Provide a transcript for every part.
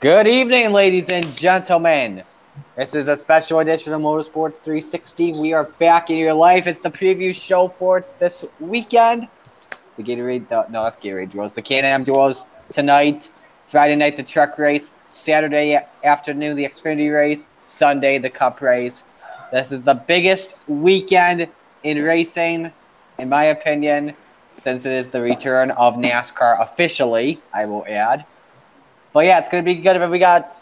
Good evening, ladies and gentlemen. This is a special edition of Motorsports 360. We are back in your life. It's the preview show for this weekend. The Gatorade, not Gatorade Duels, the Can-Am Duels tonight. Friday night, the truck race. Saturday afternoon, the Xfinity race. Sunday, the Cup race. This is the biggest weekend in racing, in my opinion, since it is the return of NASCAR officially, I will add. But yeah, it's going to be good. But we got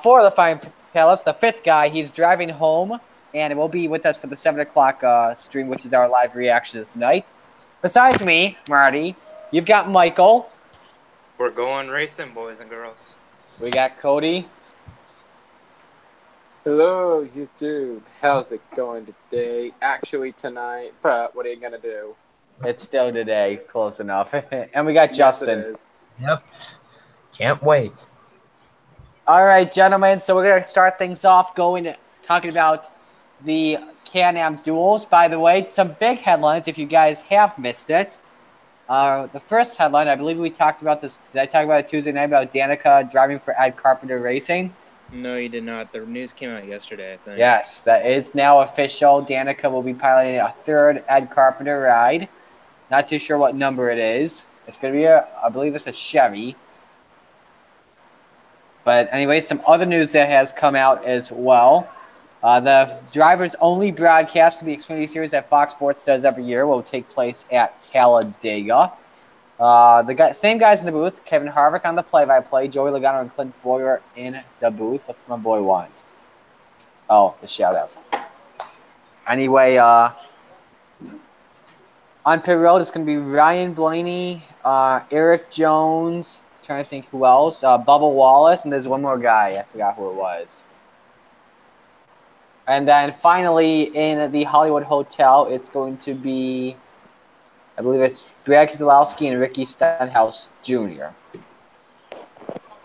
four of the fine panelists. The fifth guy, he's driving home, and it will be with us for the 7 o'clock stream, which is our live reactions tonight. Besides me, Marty, you've got Michael. We're going racing, boys and girls. We got Cody. Hello, YouTube. How's it going today? Actually, tonight, but what are you going to do? It's still today. Close enough. And we got Justin. Yes, it is. Yep. Can't wait. All right, gentlemen. So we're going to start things off talking about the Can-Am Duels. By the way, some big headlines if you guys have missed it. The first headline, I believe we talked about this. Did I talk about it Tuesday night about Danica driving for Ed Carpenter Racing? No, you did not. The news came out yesterday, I think. Yes, that is now official. Danica will be piloting a third Ed Carpenter ride. Not too sure what number it is. It's going to be I believe it's a Chevy. But anyway, some other news that has come out as well. The drivers only broadcast for the Xfinity Series that Fox Sports does every year will take place at Talladega. Same guys in the booth, Kevin Harvick on the play-by-play, Joey Logano and Clint Bowyer in the booth. What's my boy want? Oh, the shout-out. Anyway, on pit road, it's going to be Ryan Blaney, Eric Jones, trying to think who else, Bubba Wallace, and there's one more guy. I forgot who it was. And then finally, in the Hollywood Hotel, it's going to be, I believe it's Brad Keselowski and Ricky Stenhouse Jr.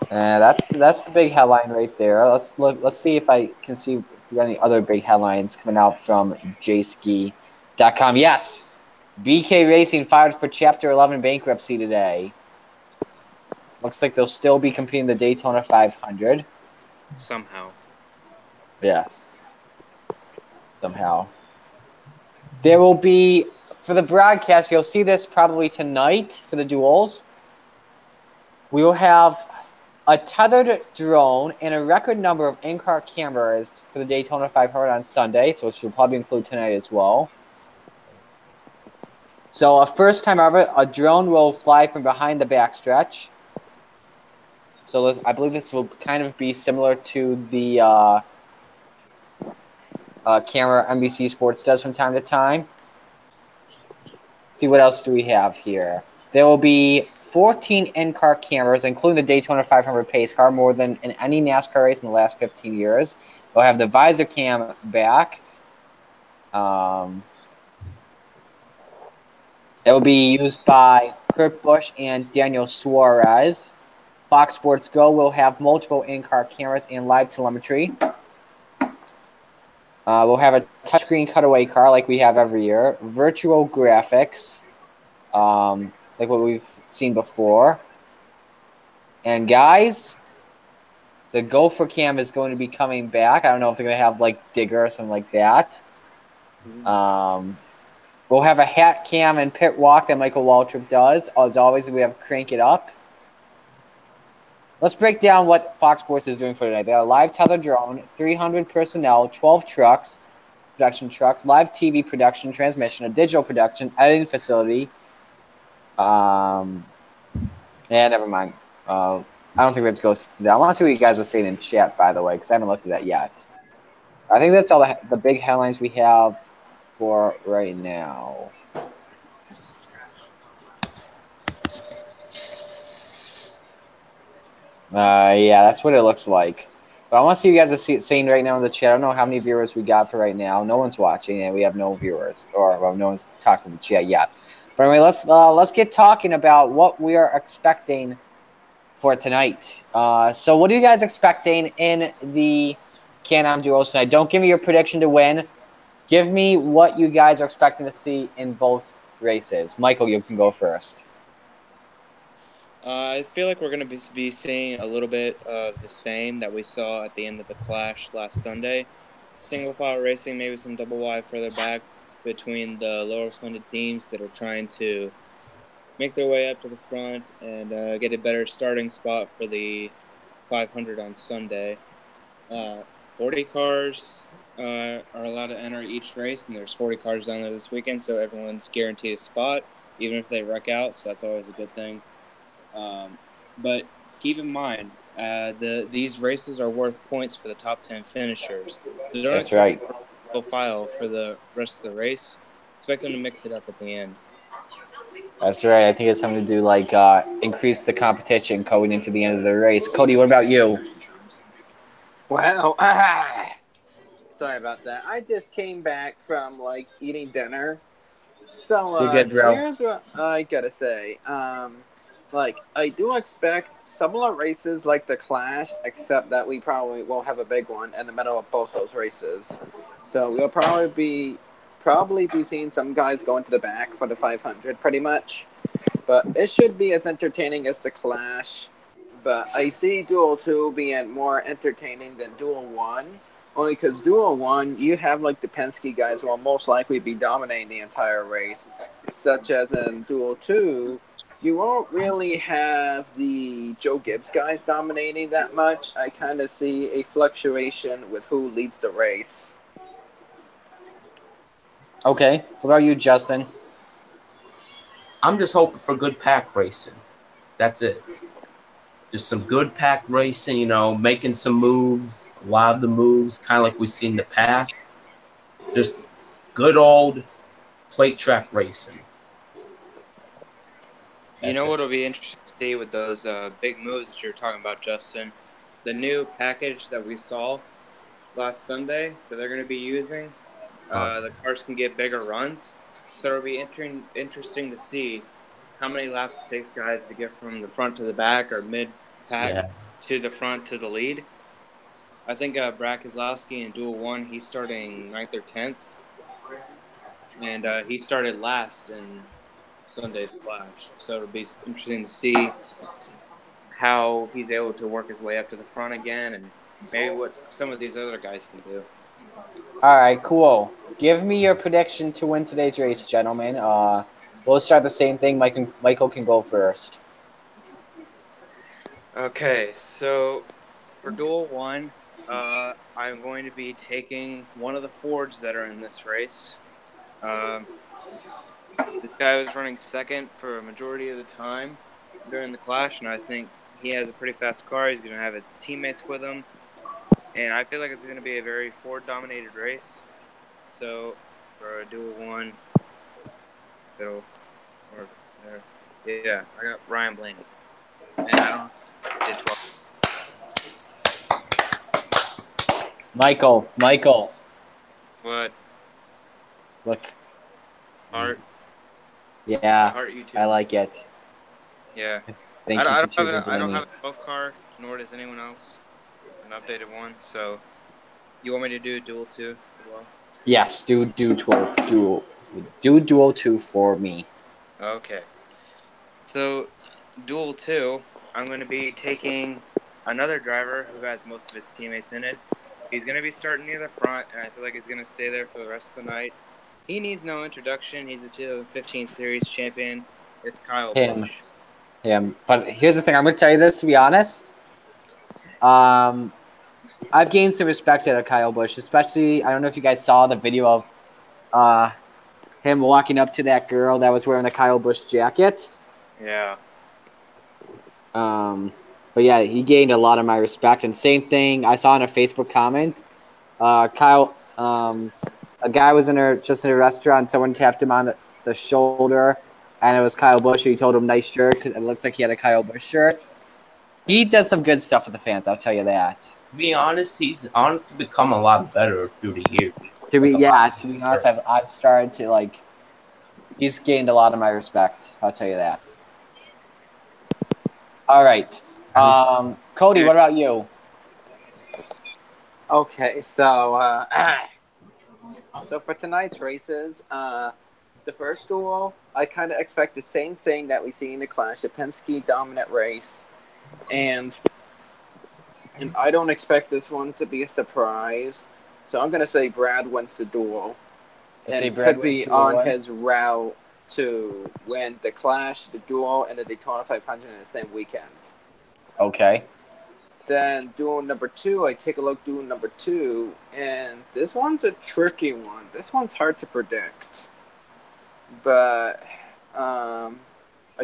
That's the big headline right there. Let's see if I can see if we got any other big headlines coming out from jski.com. Yes, BK Racing filed for Chapter 11 bankruptcy today. Looks like they'll still be competing the Daytona 500. Somehow. Yes. Somehow. There will be, for the broadcast, you'll see this probably tonight for the duels. We will have a tethered drone and a record number of in-car cameras for the Daytona 500 on Sunday, so it should probably include tonight as well. So a first time ever, a drone will fly from behind the backstretch. So I believe this will kind of be similar to the camera NBC Sports does from time to time. See what else do we have here. There will be 14 in-car cameras, including the Daytona 500 pace car, more than in any NASCAR race in the last 15 years. We'll have the visor cam back. It will be used by Kurt Busch and Daniel Suarez. Fox Sports Go will have multiple in-car cameras and live telemetry. We'll have a touchscreen cutaway car like we have every year. Virtual graphics, like what we've seen before. And guys, the Gopher cam is going to be coming back. I don't know if they're going to have like Digger or something like that. We'll have a hat cam and pit walk that Michael Waltrip does. As always, we have Crank It Up. Let's break down what Fox Sports is doing for tonight. They have a live tethered drone, 300 personnel, 12 trucks, production trucks, live TV production, transmission, a digital production, editing facility. Yeah, never mind. I don't think we have to go through that. I want to see what you guys are saying in chat, by the way, because I haven't looked at that yet. I think that's all the big headlines we have for right now. Yeah, that's what it looks like. But I want to see you guys are saying right now in the chat. I don't know how many viewers we got for right now. No one's watching, and we have no viewers, or well, no one's talked to the chat yet. But anyway, let's get talking about what we are expecting for tonight. So what are you guys expecting in the Can-Am Duels tonight? Don't give me your prediction to win. Give me what you guys are expecting to see in both races. Michael, you can go first. I feel like we're going to be seeing a little bit of the same that we saw at the end of the Clash last Sunday. Single file racing, maybe some double wide further back between the lower funded teams that are trying to make their way up to the front and get a better starting spot for the 500 on Sunday. 40 cars are allowed to enter each race, and there's 40 cars down there this weekend, so everyone's guaranteed a spot, even if they wreck out, so that's always a good thing. But keep in mind, these races are worth points for the top 10 finishers. So don't That's right. file for the rest of the race. Expect them to mix it up at the end. That's right. I think it's something to do like increase the competition going into the end of the race. Cody, what about you? Well, sorry about that. I just came back from eating dinner. So You're good, bro. here's what I gotta say. I do expect similar races like the Clash, except that we probably won't have a big one in the middle of both those races. So we'll probably be seeing some guys going to the back for the 500, pretty much. But it should be as entertaining as the Clash. But I see Duel 2 being more entertaining than Duel 1. Only because Duel 1, you have the Penske guys who will most likely be dominating the entire race. Such as in Duel 2, you won't really have the Joe Gibbs guys dominating that much. I kind of see a fluctuation with who leads the race. Okay. What about you, Justin? I'm just hoping for good pack racing. That's it. Just some good pack racing, making some moves, a lot of the moves, kind of like we've seen in the past. Just good old plate track racing. You know what'll be interesting to see with those big moves that you're talking about, Justin? The new package that we saw last Sunday that they're going to be using. The cars can get bigger runs, so it'll be interesting to see how many laps it takes guys to get from the front to the back or mid-pack to the front to the lead. I think Brad Keselowski in Duel 1, he's starting 9th or 10th, and he started last in Sunday's Clash. So it'll be interesting to see how he's able to work his way up to the front again and maybe what some of these other guys can do. All right, cool. Give me your prediction to win today's race, gentlemen. We'll start the same thing. Michael can go first. Okay, so for Duel 1, I'm going to be taking one of the Fords that are in this race. This guy was running second for a majority of the time during the Clash, and I think he has a pretty fast car. He's going to have his teammates with him, and I feel like it's going to be a very Ford-dominated race. So for a Duel 1, I got Ryan Blaney, and I don't did 12. Michael. What? Look. Heart. Yeah, Heart you too. I like it. Yeah. Thank you for choosing I don't Blaney. have a 12 car, nor does anyone else. An updated one. So, you want me to do Duel 2 as well? Yes, do Duel 2 for me. Okay. So, Duel 2, I'm going to be taking another driver who has most of his teammates in it. He's going to be starting near the front, and I feel like he's going to stay there for the rest of the night. He needs no introduction. He's the 2015 Series champion. It's Kyle Busch. Him. But here's the thing. I'm going to tell you this, to be honest. I've gained some respect out of Kyle Busch, especially, I don't know if you guys saw the video of him walking up to that girl that was wearing the Kyle Busch jacket. Yeah. But yeah, he gained a lot of my respect. And same thing I saw in a Facebook comment. Kyle, a guy was just in a restaurant. Someone tapped him on the shoulder, and it was Kyle Busch. He told him nice shirt because it looks like he had a Kyle Busch shirt. He does some good stuff with the fans. I'll tell you that. To be honest, he's honestly become a lot better through the years. To be honest, I've started to he's gained a lot of my respect. I'll tell you that. All right. Cody, what about you? Okay, so for tonight's races, the first duel, I kind of expect the same thing that we see in the Clash, a Penske dominant race, and I don't expect this one to be a surprise. So I'm gonna say Brad wins the duel, and could be on his route to win the Clash, the duel, and the Daytona 500 in the same weekend. Okay. Then duel number 2, I take a look duel number 2, and this one's a tricky one. This one's hard to predict. But I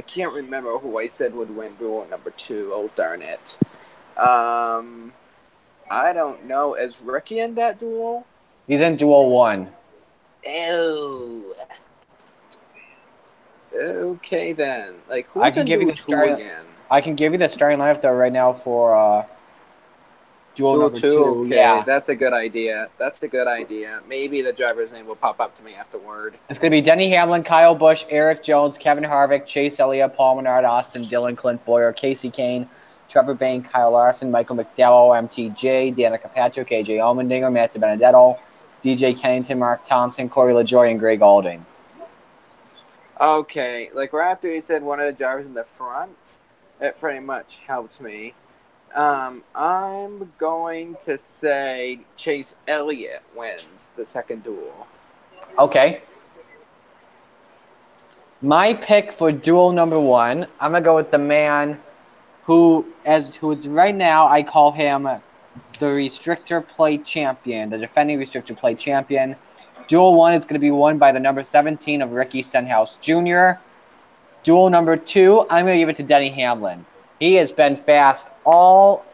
can't remember who I said would win duel number 2. Oh, darn it. I don't know. Is Ricky in that duel? He's in duel 1. Ew. Okay, then. Like, who's I can give you the duel again? I can give you the starting lineup though right now for duel number 2. Okay, yeah, that's a good idea. That's a good idea. Maybe the driver's name will pop up to me afterward. it's gonna be Denny Hamlin, Kyle Busch, Eric Jones, Kevin Harvick, Chase Elliott, Paul Menard, Austin Dillon, Clint Boyer, Casey Kane, Trevor Bayne, Kyle Larson, Michael McDowell, MTJ, Danica Patrick, AJ Allmendinger, Matt DiBenedetto, DJ Kennington, Mark Thompson, Corey LaJoie, and Greg Alding. Okay, like right after he said one of the drivers in the front, it pretty much helped me. I'm going to say Chase Elliott wins the second duel. Okay. My pick for duel number 1, I'm gonna go with the man who's right now, I call him the restrictor plate champion, the defending restrictor plate champion. Duel 1 is going to be won by the number 17 of Ricky Stenhouse Jr. Duel number 2, I'm going to give it to Denny Hamlin. He has been fast all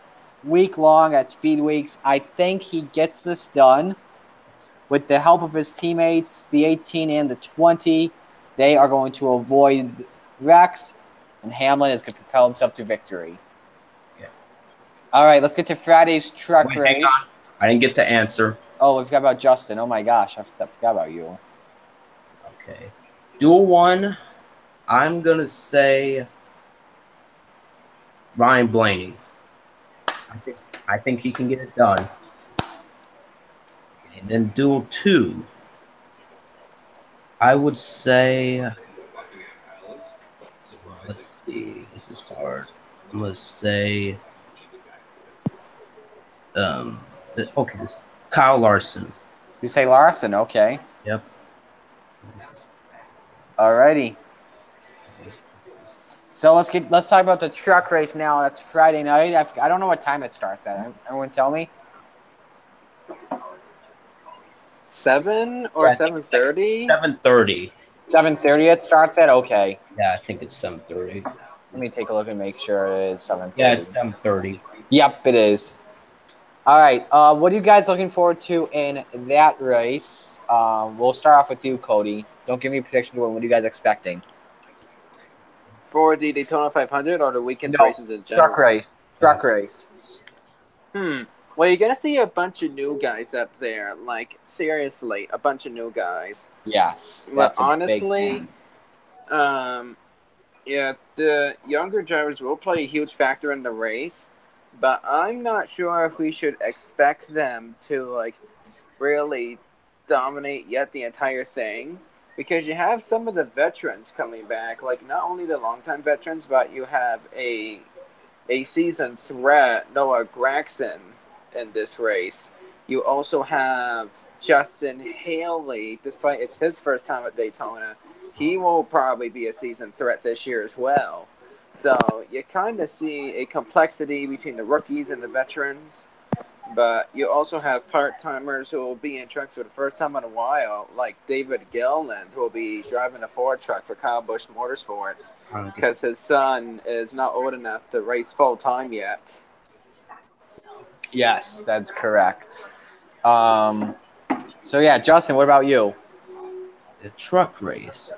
week long at Speed Weeks. I think he gets this done with the help of his teammates, the 18 and the 20. They are going to avoid wrecks, and Hamlin is going to propel himself to victory. Yeah. All right, let's get to Friday's truck race. Hang on. I didn't get to answer. Oh, we forgot about Justin. Oh, my gosh. I forgot about you. Okay. Duel 1, I'm going to say Ryan Blaney. I think he can get it done. And then duel 2, I would say, let's see, this is hard. I'm going to say, Kyle Larson. You say Larson, okay. Yep. Alrighty. So let's talk about the truck race now. That's Friday night. I don't know what time it starts at. Everyone tell me. 7 or 7:30? 7:30. 7:30 it starts at? Okay. Yeah, I think it's 7:30. Let me take a look and make sure it is 7:30. Yeah, it's 7:30. Yep, it is. All right. What are you guys looking forward to in that race? We'll start off with you, Cody. Don't give me a prediction. What are you guys expecting? For the Daytona 500 or the weekend races in general? Truck race. Truck race. Well, you're going to see a bunch of new guys up there. Like, seriously, a bunch of new guys. Yes. But honestly, yeah, the younger drivers will play a huge factor in the race. But I'm not sure if we should expect them to, like, really dominate yet the entire thing. Because you have some of the veterans coming back. Like, not only the longtime veterans, but you have a seasoned threat, Noah Gragson, in this race. You also have Justin Haley, despite it's his first time at Daytona. He will probably be a seasoned threat this year as well. So you kind of see a complexity between the rookies and the veterans. But you also have part-timers who will be in trucks for the first time in a while, like David Gilland, who will be driving a Ford truck for Kyle Busch Motorsports because his son is not old enough to race full-time yet. Yes, that's correct. So, yeah, Justin, what about you? The truck race.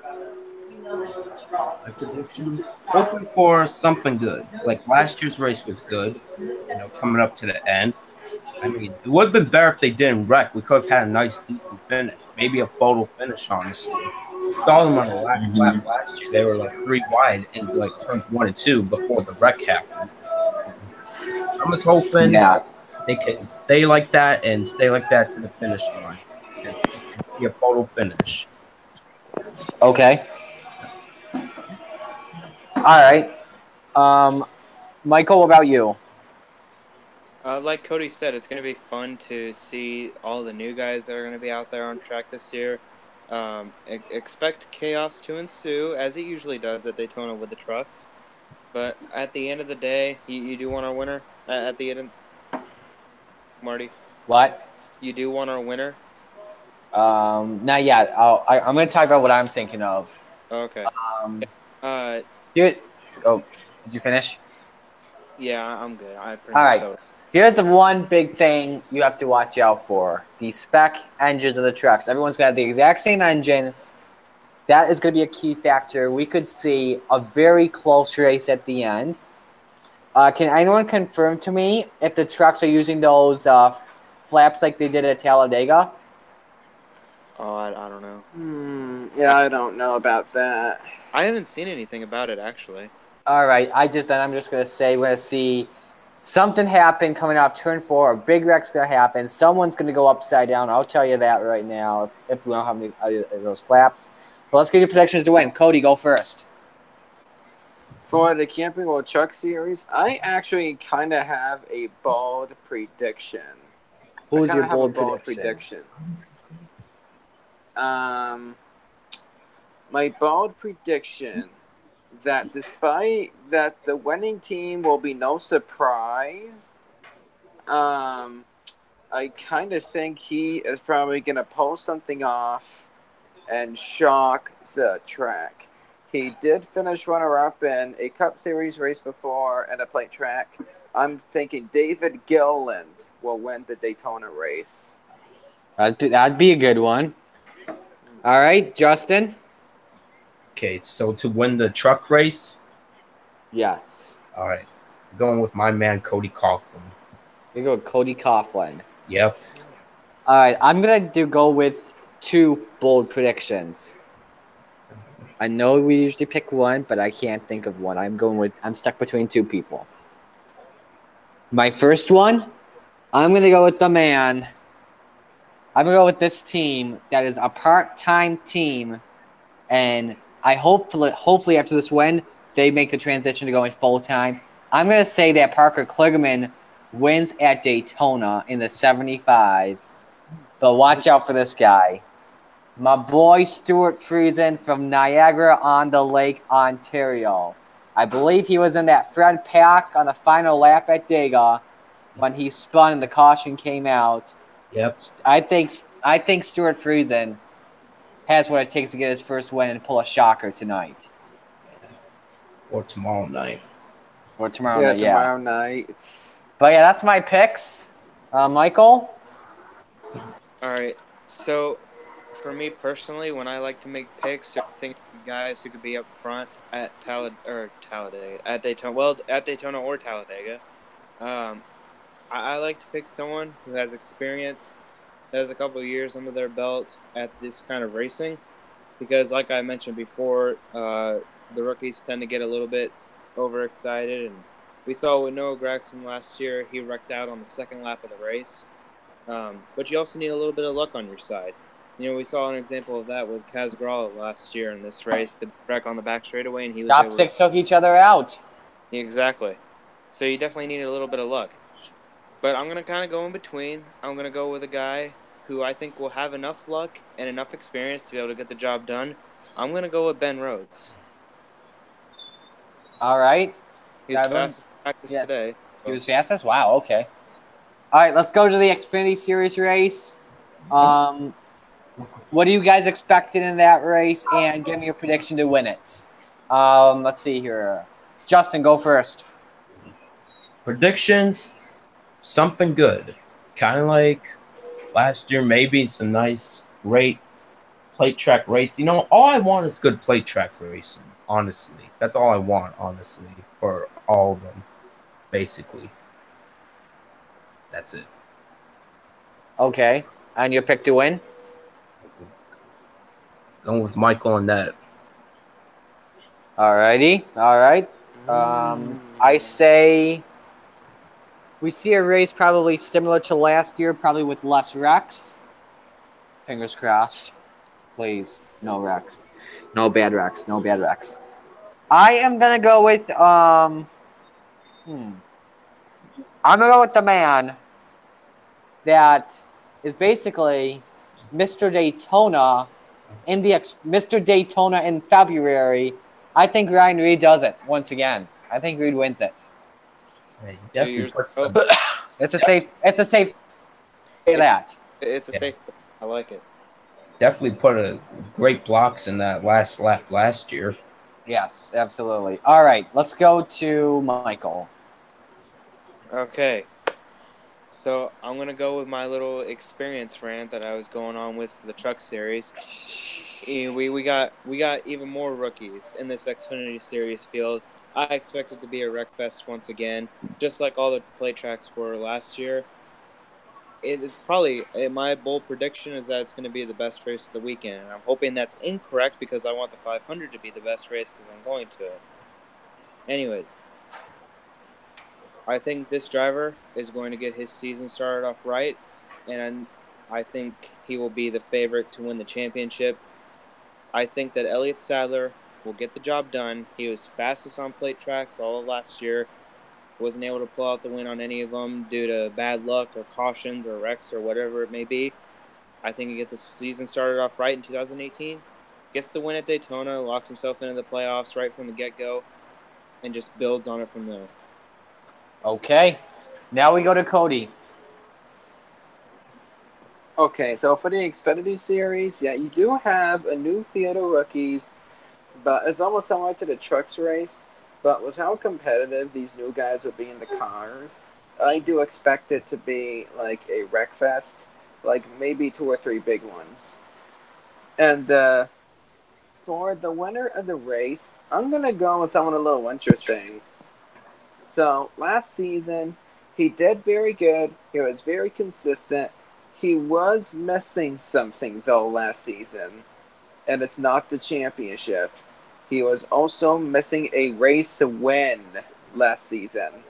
My predictions. Hoping for something good. Like last year's race was good, coming up to the end. I mean, it would have been better if they didn't wreck. We could have had a nice, decent finish. Maybe a photo finish, honestly. Saw them on the last lap last year. They were like 3 wide in like turns 1 and 2 before the wreck happened. I'm just hoping they can stay like that and stay like that to the finish line. And be a photo finish. Okay. All right. Michael, what about you? Like Cody said, it's going to be fun to see all the new guys that are going to be out there on track this year. Expect chaos to ensue, as it usually does at Daytona with the trucks. But at the end of the day, you do want our winner. At the end, Marty, What? you do want our winner. Not yet. I'm going to talk about what I'm thinking of. Okay. Um, Uh, here. Oh, did you finish? yeah, I'm good. I pretty All much right. so. Here's the one big thing you have to watch out for: the spec engines of the trucks. Everyone's got the exact same engine. That is going to be a key factor. We could see a very close race at the end. Can anyone confirm to me if the trucks are using those flaps like they did at Talladega? Oh, I don't know. Yeah, I don't know about that. I haven't seen anything about it actually. All right. I'm just going to say we're going to see something happen coming off turn 4. A big wreck's going to happen. Someone's going to go upside down. I'll tell you that right now if we don't have any of those flaps. But let's get your predictions to win. Cody, go first. For the Camping World Truck Series, I actually kind of have a bold prediction. Who's your I have a bold prediction? My bold prediction that despite that the winning team will be no surprise, I kind of think he is probably going to pull something off and shock the track. He did finish runner-up in a Cup Series race before and a plate track. I'm thinking David Gilliland will win the Daytona race. That'd be a good one. All right, Justin? Okay, so to win the truck race, Yes. all right, going with my man Cody Coughlin. You go with Cody Coughlin. Yep. All right, I'm going to go with 2 bold predictions. I know we usually pick one, but I can't think of one. I'm stuck between 2 people. My first one, I'm going to go with the man. I'm going to go with this team that is a part-time team, and I hopefully after this win, they make the transition to going full-time. I'm going to say that Parker Kligerman wins at Daytona in the 75, but watch out for this guy. My boy Stuart Friesen from Niagara-on-the-Lake, Ontario. I believe he was in that Fred Pack on the final lap at Dega when he spun and the caution came out. Yep. I think Stuart Friesen has what it takes to get his first win and pull a shocker tonight. Or tomorrow night. Or tomorrow night, yeah. Tomorrow night. But yeah, that's my picks. Michael? All right. So, for me personally, when I like to make picks, I think guys who could be up front at Talladega, at Daytona. Well, at Daytona or Talladega. I like to pick someone who has experience, that has a couple of years under their belt at this kind of racing, because like I mentioned before, the rookies tend to get a little bit overexcited, and we saw with Noah Gragson last year, he wrecked out on the second lap of the race. But you also need a little bit of luck on your side. You know, we saw an example of that with Kaz Grala last year in this race, the wreck on the back straightaway, and he was Top 6 took each other out. Exactly. So you definitely need a little bit of luck. But I'm going to kind of go in between. I'm going to go with a guy who I think will have enough luck and enough experience to be able to get the job done. I'm going to go with Ben Rhodes. All right. He was fastest in practice today. So. He was fastest? Wow, okay. All right, let's go to the Xfinity Series race. What do you guys expected in that race? And give me your prediction to win it. Let's see here. Justin, go first. Predictions, something good. Kind of like last year, maybe some nice, great plate track race. You know, all I want is good plate track racing, honestly. That's all I want, honestly, for all of them, basically. That's it. Okay. And your pick to win? Going with Michael on that. All righty. All right. I say we see a race probably similar to last year, probably with less wrecks. Fingers crossed. Please. No wrecks. No bad wrecks. No bad wrecks. I am gonna go with I'm gonna go with the man that is basically Mr. Daytona Mr. Daytona in February. I think Ryan Reed does it once again. I think Reed wins it. Yeah, he 2 definitely years puts ago. some. It's a safe say that. It's a Yeah. safe. I like it. Definitely put a great blocks in that last lap last year. Yes, absolutely. All right, let's go to Michael. Okay. So I'm gonna go with my little experience rant that I was going on with for the Truck Series. We got even more rookies in this Xfinity Series field. I expect it to be a wreck fest once again, just like all the play tracks were last year. It's probably my bold prediction is that it's going to be the best race of the weekend, and I'm hoping that's incorrect because I want the 500 to be the best race because I'm going to it. Anyways, I think this driver is going to get his season started off right, and I think he will be the favorite to win the championship. I think that Elliott Sadler will get the job done. He was fastest on plate tracks all of last year. Wasn't able to pull out the win on any of them due to bad luck or cautions or wrecks or whatever it may be. I think he gets his season started off right in 2018. Gets the win at Daytona, locks himself into the playoffs right from the get-go, and just builds on it from there. Okay, now we go to Cody. Okay, so for the Xfinity Series, yeah, you do have a new field of rookies, but it's almost similar to the Trucks race. But with how competitive these new guys will be in the cars, I do expect it to be like a wreck fest, like maybe 2 or 3 big ones. And for the winner of the race, I'm gonna go with someone a little interesting. So last season, he did very good. He was very consistent. He was missing some things all last season, and it's not the championship. He was also missing a race to win last season.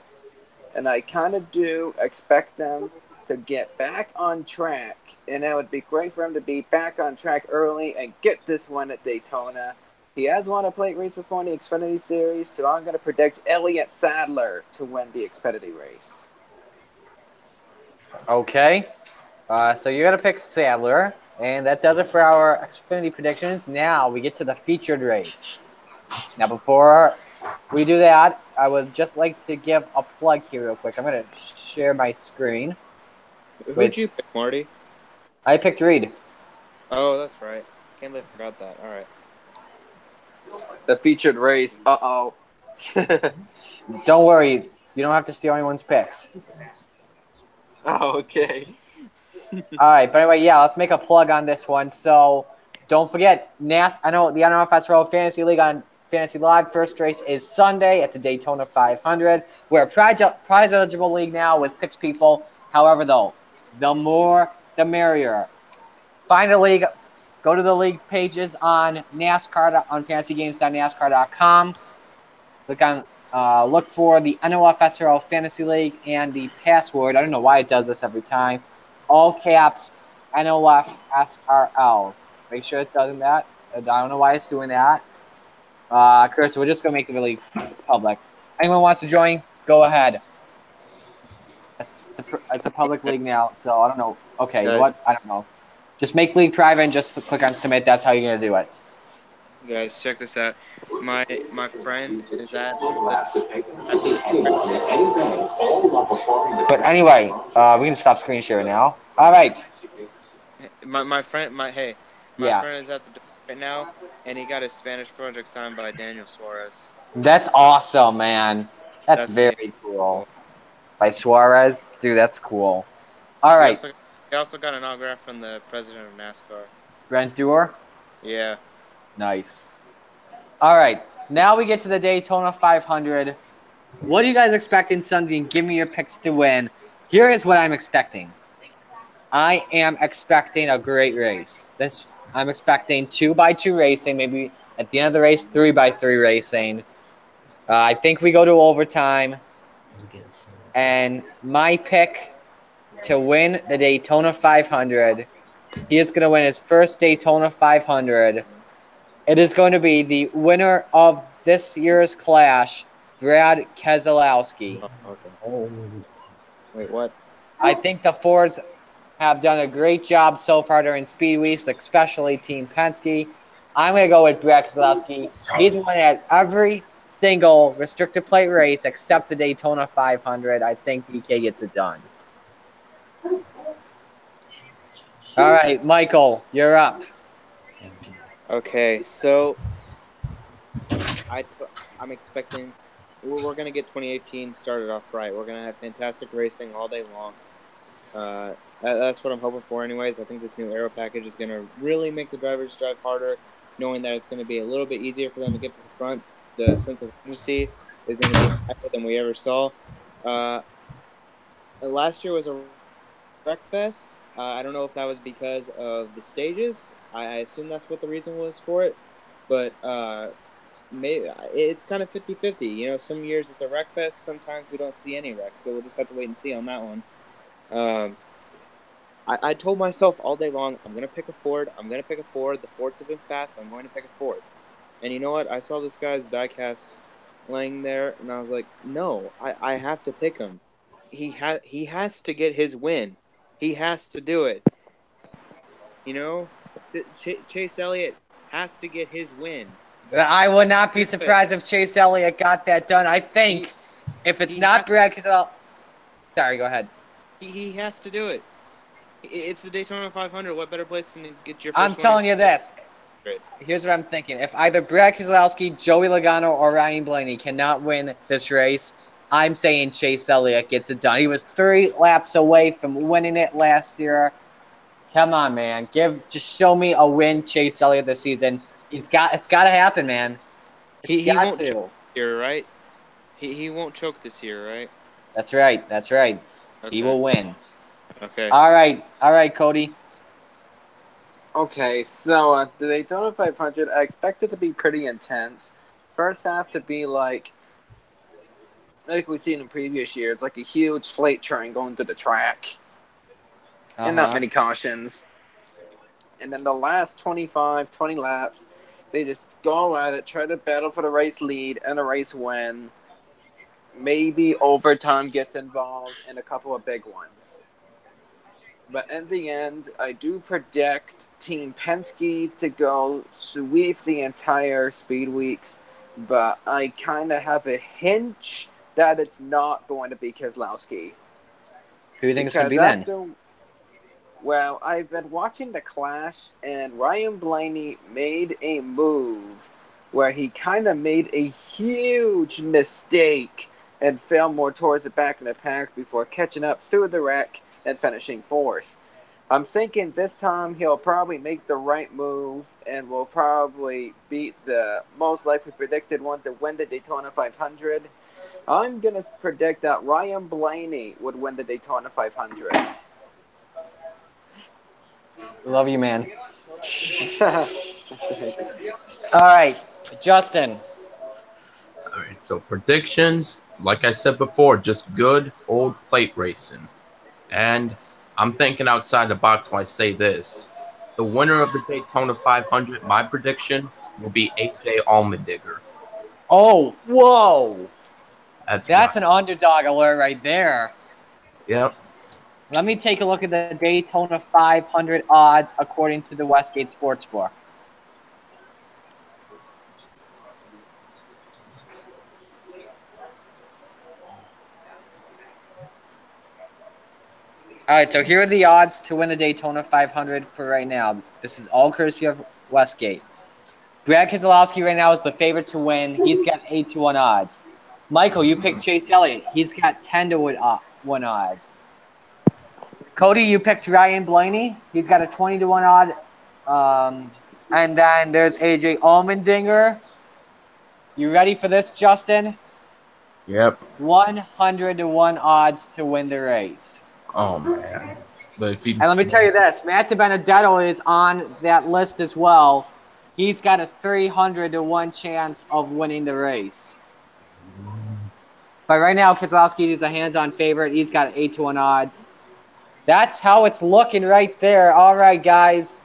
And I kind of do expect him to get back on track. And it would be great for him to be back on track early and get this one at Daytona. He has won a plate race before in the Xfinity Series, so I'm going to predict Elliott Sadler to win the Xfinity race. Okay, so you're gonna pick Sadler, and that does it for our Xfinity predictions. Now we get to the featured race. Now, before we do that, I would just like to give a plug here real quick. I'm gonna share my screen. Who'd you pick, Marty? I picked Reed. Oh, that's right. Can't believe I forgot that. All right. The featured race. Uh-oh. Don't worry, you don't have to steal anyone's picks. Oh, okay. All right, but anyway, yeah, let's make a plug on this one. So don't forget, I know the NRFS Fantasy League on Fantasy Live. First race is Sunday at the Daytona 500. We're a prize eligible league now with 6 people. However, though, the more the merrier. Find a league. Go to the league pages on NASCAR on fantasygames.nascar.com. Look for the NOFSRL Fantasy League and the password. I don't know why it does this every time. All caps NOFSRL. Make sure it does that. I don't know why it's doing that. Chris, we're just gonna make the league public. Anyone wants to join? Go ahead. It's a public league now, so I don't know. Okay, Guys. what? I don't know. Just make league private and just click on submit. That's how you're gonna do it. Guys, check this out. My friend is at But anyway, we can stop screen sharing now. All right. my friend Yeah. friend is at the door right now, and he got his Spanish project signed by Daniel Suarez. That's awesome, man. That's very cool. By Suarez, dude, that's cool. All right, He also got an autograph from the president of NASCAR. Brent Dewar. Yeah. Nice. All right, now we get to the Daytona 500. What are you guys expecting Sunday? And give me your picks to win. Here is what I'm expecting. I am expecting a great race. I'm expecting 2x2 racing, maybe at the end of the race, 3x3 racing. I think we go to overtime. And my pick to win the Daytona 500, he is going to win his first Daytona 500, It is going to be the winner of this year's Clash, Brad Keselowski. Okay. Oh, Wait, what? I think the Fords have done a great job so far during Speed Weeks, especially Team Penske. I'm going to go with Brad Keselowski. He's won at every single restricted plate race except the Daytona 500. I think BK gets it done. All right, Michael, you're up. Okay, so I'm expecting we're gonna get 2018 started off right. We're gonna have fantastic racing all day long. That's what I'm hoping for, anyways. I think this new aero package is gonna really make the drivers drive harder, knowing that it's gonna be a little bit easier for them to get to the front. The sense of urgency is gonna be higher than we ever saw. Last year was a wreck fest. I don't know if that was because of the stages. I assume that's what the reason was for it, but maybe it's kind of 50-50. You know, some years it's a wreck fest, sometimes we don't see any wrecks, so we'll just have to wait and see on that one. I told myself all day long, I'm going to pick a Ford. The Fords have been fast. I'm going to pick a Ford. And you know what? I saw this guy's diecast laying there, and I was like, no, I have to pick him. He has to get his win. He has to do it. You know? Chase Elliott has to get his win. I would not be surprised if Chase Elliott got that done. I think if it's not Brad Keselowski... Sorry, go ahead. He has to do it. It's the Daytona 500. What better place than to get your first I'm telling you this. Great. Here's what I'm thinking. If either Brad Keselowski, Joey Logano, or Ryan Blaney cannot win this race, I'm saying Chase Elliott gets it done. He was 3 laps away from winning it last year. Come on, man. Just show me a win, Chase Elliott, this season. It's got to happen, man. He won't choke this year, right? He won't choke this year, right? That's right. Okay. He will win. Okay. All right, Cody. Okay, so the Daytona 500, I expect it to be pretty intense. First half to be like we've seen in previous years, like a huge freight train going through the track. And not many cautions. And then the last 20 laps, they just go at it, try to battle for the race lead and a race win. Maybe overtime gets involved and a couple of big ones. But in the end, I do predict Team Penske to go sweep the entire Speed Weeks. But I kind of have a hunch that it's not going to be Keselowski. Who do you think it's going to be then? Well, I've been watching the Clash, and Ryan Blaney made a move where he kind of made a huge mistake and fell more towards the back of the pack before catching up through the wreck and finishing 4th. I'm thinking this time he'll probably make the right move and will probably beat the most likely predicted one to win the Daytona 500. I'm going to predict that Ryan Blaney would win the Daytona 500. Love you, man. All right, Justin. all right. So predictions, like I said before, just good old plate racing. And I'm thinking outside the box when I say this. The winner of the Daytona 500, my prediction, will be AJ Allmendinger. Oh, whoa. That's right. an underdog alert right there. Yep. Let me take a look at the Daytona 500 odds according to the Westgate Sportsbook. All right, so here are the odds to win the Daytona 500 for right now. This is all courtesy of Westgate. Brad Keselowski right now is the favorite to win. He's got 8-1 odds. Michael, you picked Chase Elliott. He's got 10-1 odds. Cody, you picked Ryan Blaney. He's got a 20-1 odd. And then there's AJ Allmendinger. You ready for this, Justin? Yep. 100-1 odds to win the race. Oh, man. But if And let me tell you this, Matt DiBenedetto is on that list as well. He's got a 300-1 chance of winning the race. But right now, Keselowski is a hands-on favorite. He's got 8-1 odds. That's how it's looking right there. All right, guys.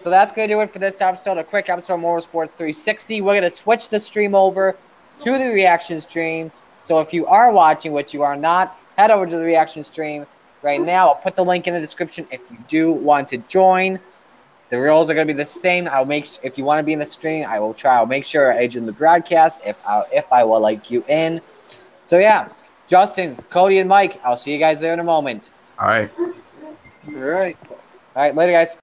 So that's going to do it for this episode, a quick episode of Motorsports 360. We're going to switch the stream over to the reaction stream. So if you are watching, which you are not, head over to the reaction stream right now. I'll put the link in the description if you do want to join. The rules are going to be the same. If you want to be in the stream, I will try. I'll make sure I agent the broadcast if I will like you in. So yeah, Justin, Cody, and Mike, I'll see you guys there in a moment. All right. All right. All right, later, guys.